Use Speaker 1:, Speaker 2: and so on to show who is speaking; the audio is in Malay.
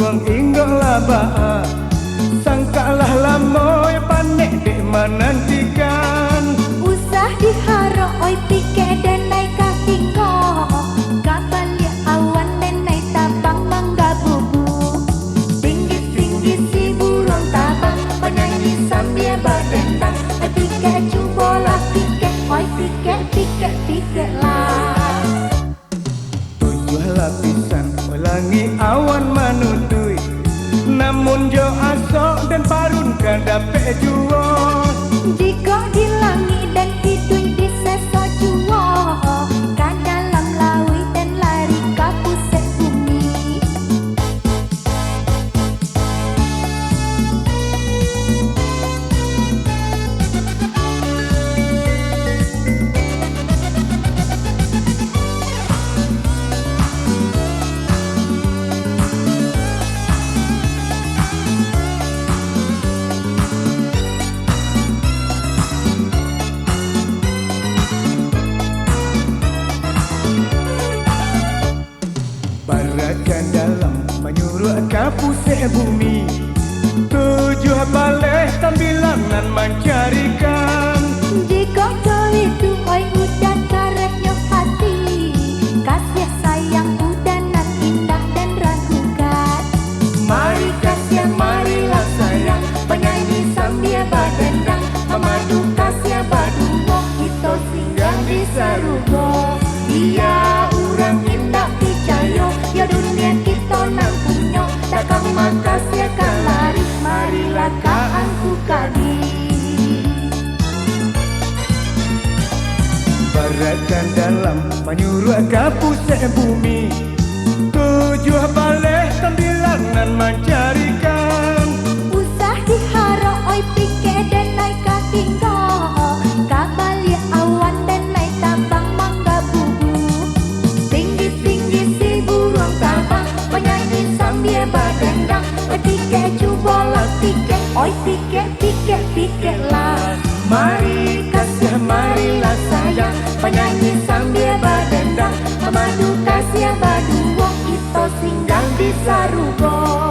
Speaker 1: buang ingat labaa. Sangkalah lamoy panek dek menantikan.
Speaker 2: Usah diharap oi pike dan naik kaki ngok. Gak balik awan dan naik tabang mangga bubu. Tinggi-tinggi si burung tabang penyanyi sambil berdendang. Oi pike cubalah pike, oi pike, pike, pike lah.
Speaker 1: 7 lapisan pelangi awan manutui. Namun jo asok dan parun kan dapat jua.
Speaker 2: Jika di langit dan hidung di sesok jua, kan dalam lawi dan lari ke pusat bumi.
Speaker 1: Barakan dalam menyuruh ke pusat bumi. 7 balik tambilangan mencarikan.
Speaker 2: Jika kau itu oi udah karetnya hati, kasih sayang udah nan indah dan ragukan.
Speaker 1: Mari kasih marilah sayang,
Speaker 2: Penyanyi sambil berdendang,
Speaker 1: memadu kasih baduo,
Speaker 2: kita singgah di
Speaker 1: sarugo.
Speaker 2: Iya orang indah percaya, ya dunia kita nak punya. Takkan makasih akan lari, marilah kau angku kami.
Speaker 1: Barakan dalam menyuruh ke pusat bumi. 7 balik tambilangan mencarikan.
Speaker 2: Usah diharap oi pike dan naik kaki ngok. Kak balik awan dan naik tabang mangga bubu. Tinggi-tinggi si burung tabang penyanyi sambil berdendang. Oi pike cubalah pike, oi pike, pike, pike lah.
Speaker 1: Mari kasih marilah sayang,
Speaker 2: Penyanyi sambil berdendang, memadu kasih berdua, kita singgah di sarugo.